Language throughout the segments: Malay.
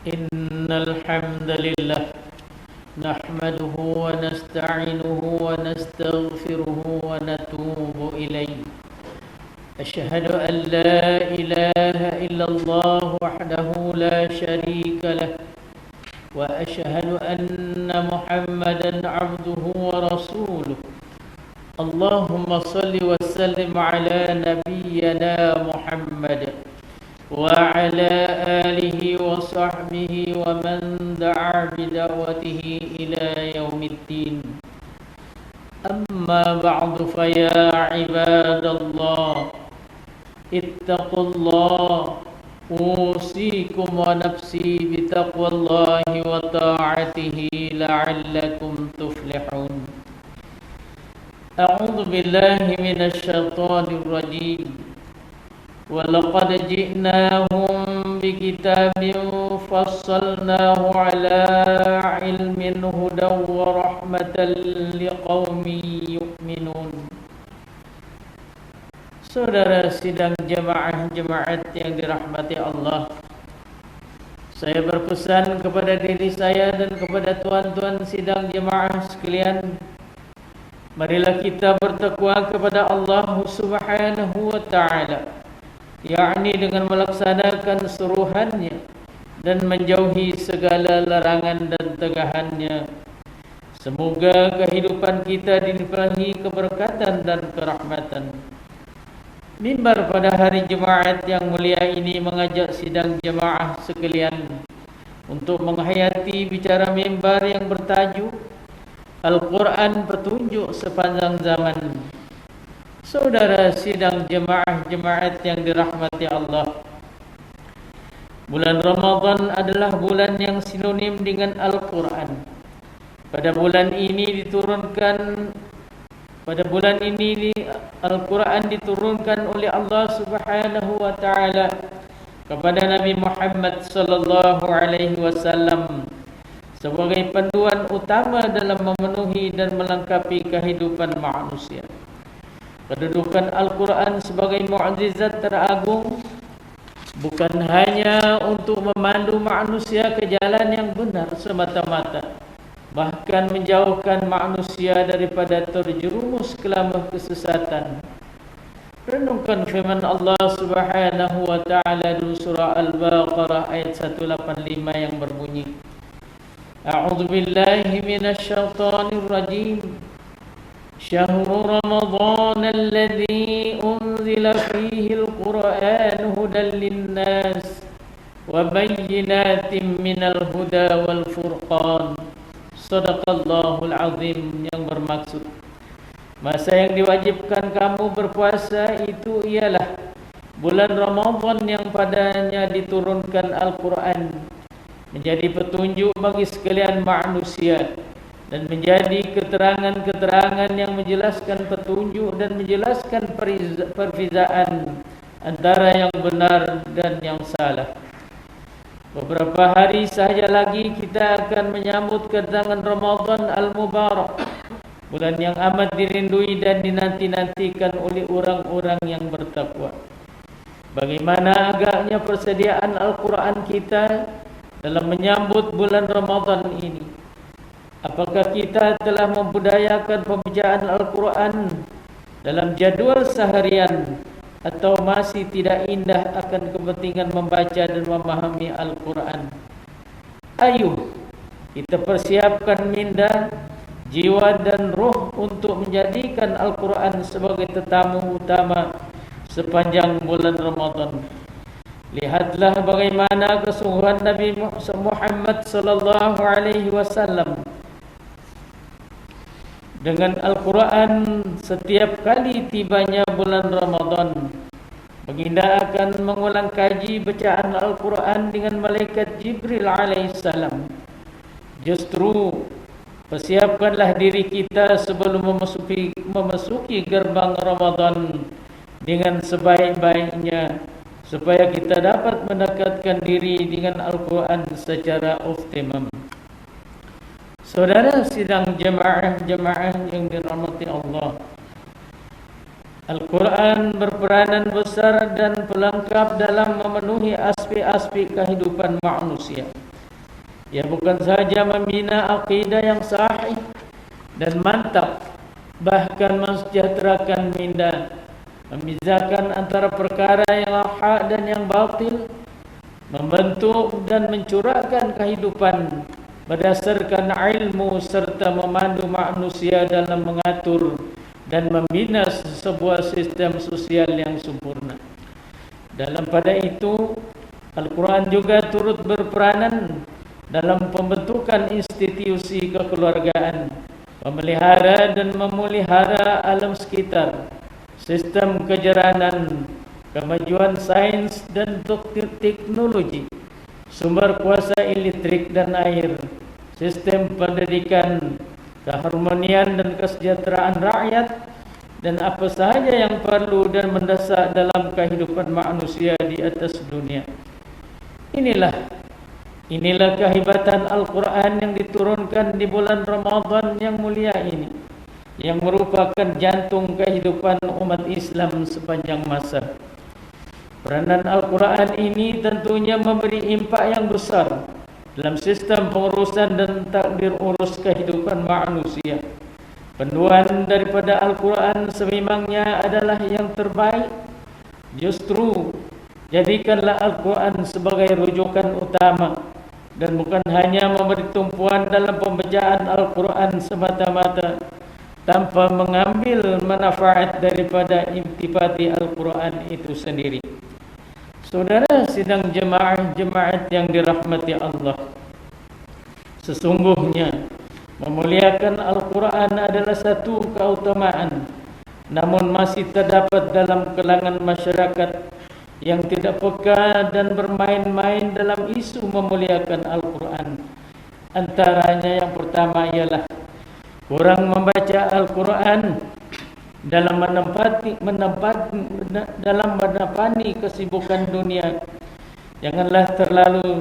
إن الحمد لله نحمده ونستعينه ونستغفره ونتوب إليه. أشهد أن لا إله إلا الله وحده لا شريك له، وأشهد أن محمدا عبده ورسوله. اللهم صل وسلم على نبينا محمد وعلى آله وصحبه ومن دعا بدعوته إلى يوم الدين. أما بعد، فيا عباد الله اتقوا الله، أوصيكم ونفسي بتقوى الله وطاعته لعلكم تفلحون. أعوذ بالله من الشيطان الرجيم. ولقد جئناهم بكتاب فصلناه على علم هدى ورحمة لقوم يؤمنون. Saudara sidang jemaah-jemaat yang dirahmati Allah, saya berpesan kepada diri saya dan kepada tuan-tuan sidang jemaah sekalian, marilah kita bertakwa kepada Allah Subhanahu wa ta'ala, yakni dengan melaksanakan suruhannya dan menjauhi segala larangan dan tegahannya. Semoga kehidupan kita dilimpahi keberkatan dan kerahmatan. Mimbar pada hari Jumaat yang mulia ini mengajak sidang jemaah sekalian untuk menghayati bicara mimbar yang bertajuk Al-Quran Petunjuk Sepanjang Zaman. Saudara sidang jemaah-jemaat yang dirahmati Allah, bulan Ramadan adalah bulan yang sinonim dengan Al-Quran. Pada bulan ini Al-Quran diturunkan oleh Allah Subhanahu wa taala kepada Nabi Muhammad sallallahu alaihi wasallam sebagai panduan utama dalam memenuhi dan melengkapi kehidupan manusia. Kedudukan Al-Quran sebagai mukjizat teragung bukan hanya untuk memandu manusia ke jalan yang benar semata-mata, bahkan menjauhkan manusia daripada terjerumus ke lembah kesesatan. Renungkan firman Allah Subhanahu wa taala di surah Al-Baqarah ayat 185 yang berbunyi, A'udzu billahi minasyaitonir rajim. Syahrul Ramadan alladzi unzila fihi al-Qur'an hudan lin-nas wa bayyinatin minal huda wal furqan. Sadaqallahul azim, yang bermaksud masa yang diwajibkan kamu berpuasa itu ialah bulan Ramadan yang padanya diturunkan Al-Quran menjadi petunjuk bagi sekalian manusia dan menjadi keterangan-keterangan yang menjelaskan petunjuk dan menjelaskan perbezaan antara yang benar dan yang salah. Beberapa hari sahaja lagi kita akan menyambut kedatangan Ramadan Al-Mubarak, bulan yang amat dirindui dan dinanti-nantikan oleh orang-orang yang bertakwa. Bagaimana agaknya persediaan Al-Quran kita dalam menyambut bulan Ramadan ini? Apakah kita telah membudayakan pembacaan Al-Quran dalam jadual seharian, atau masih tidak indah akan kepentingan membaca dan memahami Al-Quran? Ayo kita persiapkan minda, jiwa dan roh untuk menjadikan Al-Quran sebagai tetamu utama sepanjang bulan Ramadan. Lihatlah bagaimana kesungguhan Nabi Muhammad sallallahu alaihi wasallam dengan Al-Quran. Setiap kali tibanya bulan Ramadan, baginda akan mengulang kaji bacaan Al-Quran dengan malaikat Jibril alaihissalam. Justru persiapkanlah diri kita sebelum memasuki gerbang Ramadan dengan sebaik-baiknya, supaya kita dapat mendekatkan diri dengan Al-Quran secara optimum. Saudara sidang jemaah-jemaah yang dirahmati Allah, Al-Quran berperanan besar dan pelengkap dalam memenuhi aspek-aspek kehidupan manusia. Ia bukan sahaja membina akidah yang sahih dan mantap, bahkan mensejahterakan minda, memisahkan antara perkara yang hak dan yang batil, membentuk dan mencurahkan kehidupan berdasarkan ilmu serta memandu manusia dalam mengatur dan membina sebuah sistem sosial yang sempurna. Dalam pada itu, Al-Quran juga turut berperanan dalam pembentukan institusi kekeluargaan, memelihara dan memelihara alam sekitar, sistem kejaranan, kemajuan sains dan teknologi, sumber kuasa elektrik dan air, sistem pendidikan, keharmonian dan kesejahteraan rakyat, dan apa sahaja yang perlu dan mendesak dalam kehidupan manusia di atas dunia. Inilah kehebatan Al-Quran yang diturunkan di bulan Ramadan yang mulia ini, yang merupakan jantung kehidupan umat Islam sepanjang masa. Peranan Al-Quran ini tentunya memberi impak yang besar dalam sistem pengurusan dan takdir urus kehidupan manusia. Panduan daripada Al-Quran sememangnya adalah yang terbaik. Justru jadikanlah Al-Quran sebagai rujukan utama, dan bukan hanya memberi tumpuan dalam pembacaan Al-Quran semata-mata tanpa mengambil manfaat daripada intipati Al-Quran itu sendiri. Saudara sidang jemaah-jemaat yang dirahmati Allah, sesungguhnya memuliakan Al-Quran adalah satu keutamaan, namun masih terdapat dalam kalangan masyarakat yang tidak peka dan bermain-main dalam isu memuliakan Al-Quran. Antaranya yang pertama ialah kurang membaca Al-Quran dalam menempati kesibukan dunia. Janganlah terlalu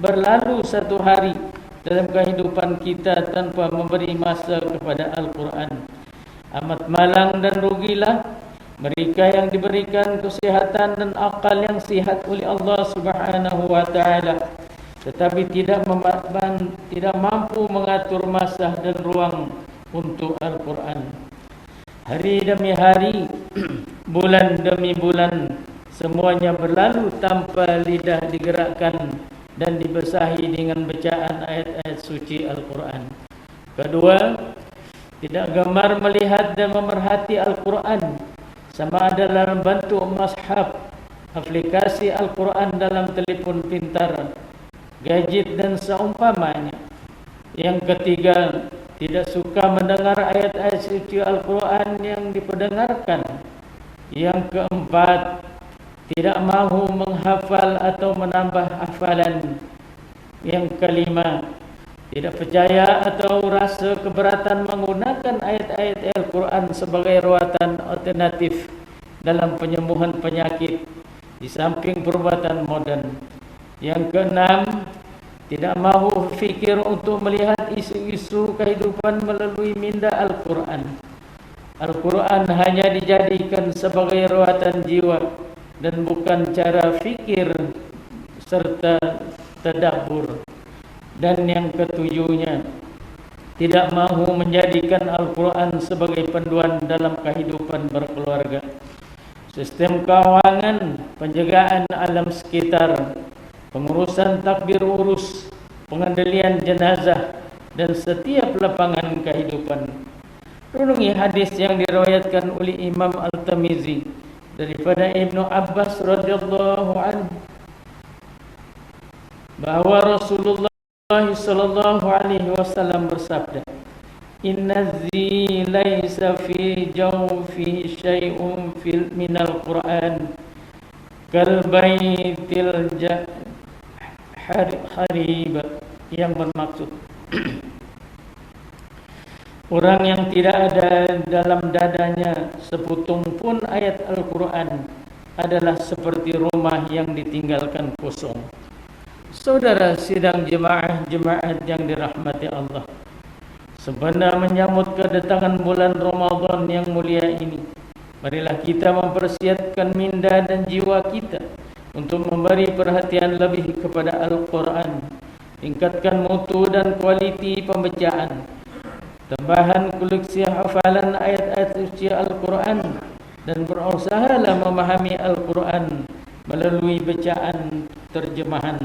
berlalu satu hari dalam kehidupan kita tanpa memberi masa kepada Al-Quran. Amat malang dan rugilah mereka yang diberikan kesihatan dan akal yang sihat oleh Allah Subhanahu wa taala, tetapi tidak mampu mengatur masa dan ruang untuk Al-Quran. Hari demi hari, bulan demi bulan, semuanya berlalu tanpa lidah digerakkan dan dibasahi dengan bacaan ayat-ayat suci Al-Quran. Kedua, tidak gemar melihat dan memerhati Al-Quran, sama ada dalam bentuk mushaf, aplikasi Al-Quran dalam telefon pintar, gadget dan seumpamanya. Yang ketiga, tidak suka mendengar ayat-ayat suci Al-Quran yang diperdengarkan. Yang keempat, tidak mahu menghafal atau menambah hafalan. Yang kelima, tidak percaya atau rasa keberatan menggunakan ayat-ayat Al-Quran sebagai rawatan alternatif dalam penyembuhan penyakit di samping perubatan moden. Yang keenam, tidak mahu fikir untuk melihat isu-isu kehidupan melalui minda Al-Quran. Al-Quran hanya dijadikan sebagai rawatan jiwa dan bukan cara fikir serta tadabbur. Dan yang ketujuhnya, tidak mahu menjadikan Al-Quran sebagai panduan dalam kehidupan berkeluarga, sistem keuangan, penjagaan alam sekitar, pengurusan takbir urus, pengendalian jenazah, dan setiap lapangan kehidupan. Renungi hadis yang diriwayatkan oleh Imam Al-Tirmizi daripada Ibnu Abbas radhiyallahu anhu bahwa Rasulullah sallallahu alaihi wasallam bersabda, "Inna zi laisa fi jawfi syai'un fil minal Qur'an kal baitil harib," yang bermaksud orang yang tidak ada dalam dadanya seputung pun ayat Al-Quran adalah seperti rumah yang ditinggalkan kosong. Saudara sidang jemaah-jemaat yang dirahmati Allah, sebenar menyambut kedatangan bulan Ramadan yang mulia ini, marilah kita mempersiapkan minda dan jiwa kita untuk memberi perhatian lebih kepada Al-Quran, tingkatkan mutu dan kualiti pembacaan, tambahan koleksi hafalan ayat-ayat suci Al-Quran, dan berusahalah memahami Al-Quran melalui bacaan, terjemahan,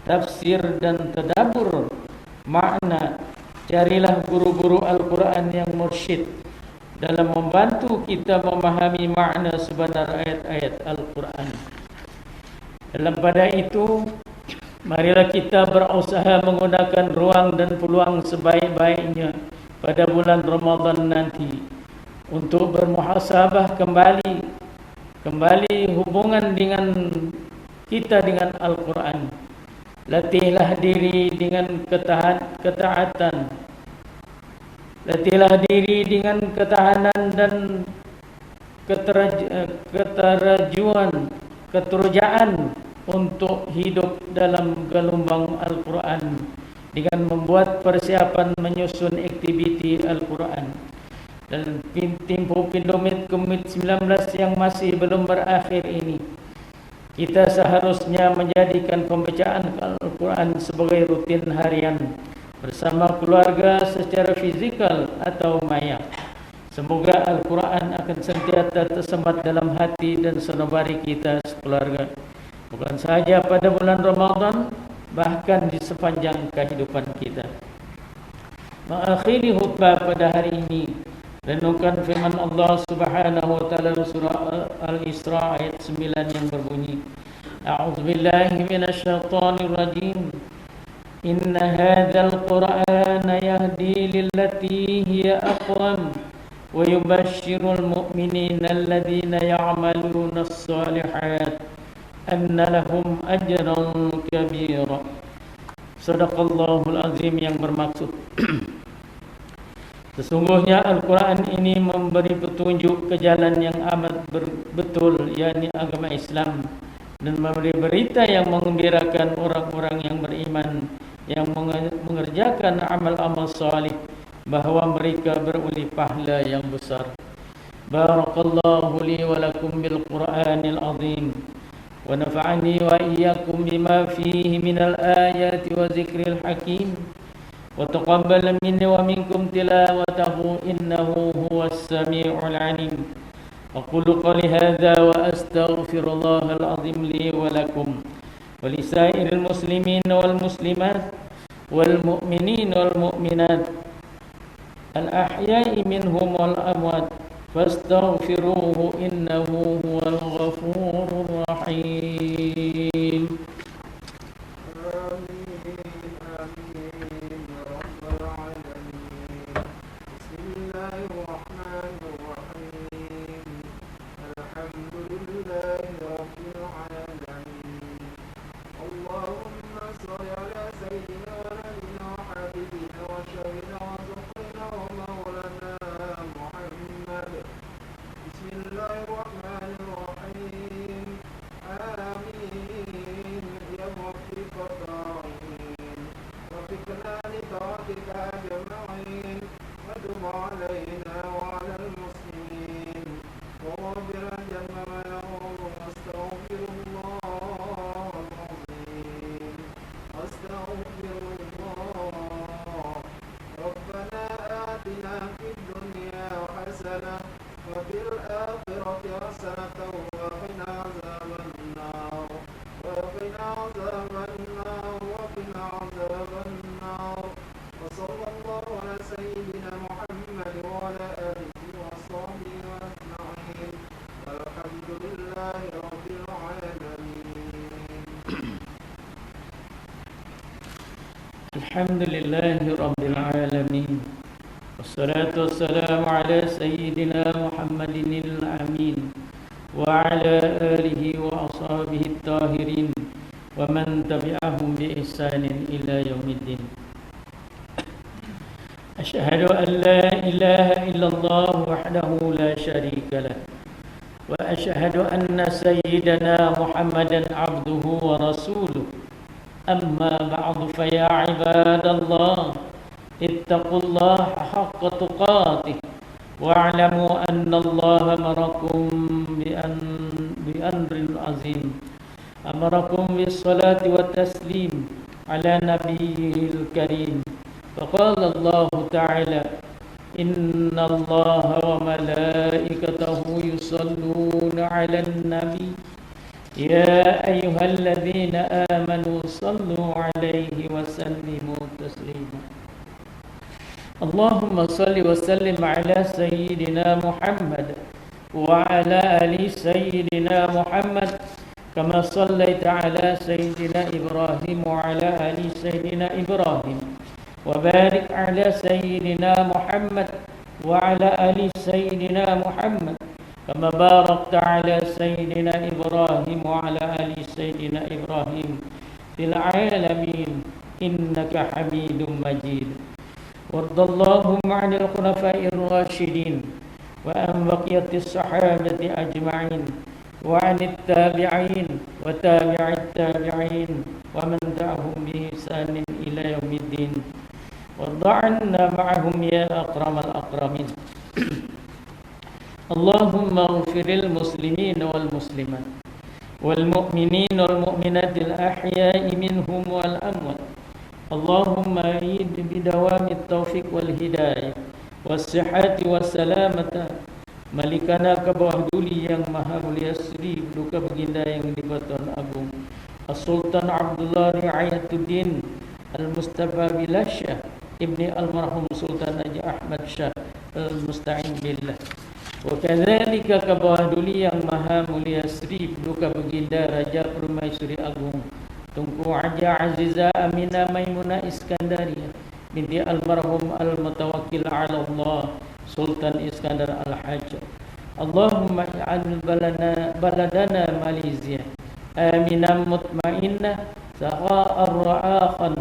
tafsir dan tadabbur makna. Carilah guru-guru Al-Quran yang mursyid dalam membantu kita memahami makna sebenar ayat-ayat Al-Quran. Dalam pada itu, marilah kita berusaha menggunakan ruang dan peluang sebaik-baiknya pada bulan Ramadan nanti untuk bermuhasabah kembali hubungan dengan kita dengan Al-Quran. Latihlah diri dengan ketaatan. Latihlah diri dengan ketahanan dan keterjaan untuk hidup dalam gelombang Al-Quran dengan membuat persiapan menyusun aktiviti Al-Quran. Dan tempoh pandemik COVID-19 yang masih belum berakhir ini, kita seharusnya menjadikan pembacaan Al-Quran sebagai rutin harian bersama keluarga secara fizikal atau maya. Semoga Al-Quran akan sentiasa tersemat dalam hati dan sanubari kita sekeluarga, bukan sahaja pada bulan Ramadan, bahkan di sepanjang kehidupan kita. Mengakhiri khutbah pada hari ini, renungkan firman Allah Subhanahu wa taala surah Al-Isra ayat 9 yang berbunyi, A'udzubillahi minasyaitonir rajim. Inna hadzal Qur'ana yahdi lillati hiya aqwam wa yubashshirul mu'minina alladhina ya'maluna as-solihat anna lahum ajran kabira. Sadaqallahul azim, yang bermaksud sesungguhnya Al-Quran ini memberi petunjuk ke jalan yang amat betul, yakni agama Islam, dan memberi berita yang menggembirakan orang-orang yang beriman, yang mengerjakan amal-amal salih, bahawa mereka beruli pahala yang besar. Barakallahu li wa lakum bil Qur'anil azim, wa nafa'ani wa iyyakum bima fihi minal ayati wa zikril hakim. وتقبل مني ومنكم تلاوته إنه هو السميع العليم. أقول قولي هذا وأستغفر الله العظيم لي ولكم ولسائر المسلمين والمسلمات والمؤمنين والمؤمنات الأحياء منهم والأموات فاستغفروه إنه هو الغفور الرحيم. Alhamdulillahi Rabbil Alamin. Wassalatu wassalamu ala Sayyidina Muhammadinil Amin wa ala alihi wa ashabihi tahirin wa man tabi'ahum bi ihsanin ila yaumiddin. Asyhadu an la ilaha illallah wahdahu la syarika lah, wa asyhadu anna Sayyidina Muhammadan abduhu wa rasuluh. أما بعد فيا عباد الله اتقوا الله حق تقاته واعلموا أن الله أمركم بأمر عظيم أمركم بالصلاة والتسليم على نبيه الكريم، فقال الله تعالى: إن الله وملائكته يصلون على النبي يا أيها الذين آمنوا صلوا عليه وسلموا تسليما. اللهم صل وسلم على سيدنا محمد وعلى آل سيدنا محمد كما صليت على سيدنا إبراهيم وعلى آل سيدنا إبراهيم، وبارك على سيدنا محمد وعلى آل سيدنا محمد كما باركت على سيدنا إبراهيم وعلى آل سيدنا إبراهيم في العالمين إنك حميد مجيد. وارض اللهم عن الخلفاء الراشدين وعن بقية الصحابة أجمعين وعن التابعين وتابع التابعين ومن دعهم بإحسان إلى يوم الدين، وارض عنا معهم يا أكرم الأكرمين. اللهم اغفر للمسلمين والمسلمات والمؤمنين والمؤمنات الأحياء منهم والأموات. اللهم أعيد بدوام التوفيق والهداية والصحة والسلامة Malikana ke bawah duli yang maha mulia Sri Duka Baginda yang di-Batuan Agung As-Sultan Abdullah Riayatuddin Al-Mustafa Billah Shah Ibni Al-Marhum Sultan Haji Ahmad Shah Al-Musta'in Billah. Wa kadzalika ke bawah duli yang maha mulia Sri Duka Baginda Raja Permaisuri Agung Tunku Haja Aziza Aminah Maimunah Iskandaria binti Al-Marhum Al-Mutawakkil ala Allah Sultan Iskandar Al-Hajj. Allahumma ij'al baladana Malaysia aminan mutmainnah sagha'an ra'akhan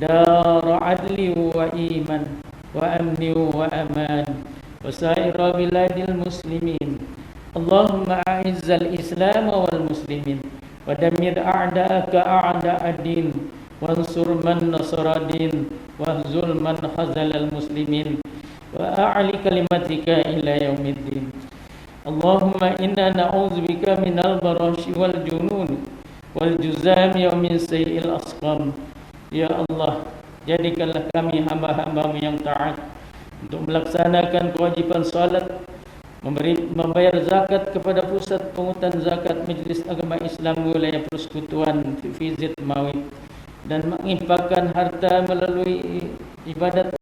dar adli wa iman wa amni wa aman wa sa'ira biladil muslimin. Allahumma a'izzal islam wal muslimin wa damir a'da'aka a'da'ad-din wansur man nasara din wahzul man khazalal muslimin wa a'li kalimatika ila yaumiddin. Allahumma inna na'udzubika minal barashi wal junun wal juzami wa min sayyi'il asqam. Ya Allah, jadikanlah kami hamba-hambamu yang taat untuk melaksanakan kewajiban salat, membayar zakat kepada pusat pungutan zakat Majelis Agama Islam wilayah Persekutuan Fizit Mawid, dan menginfakkan harta melalui ibadat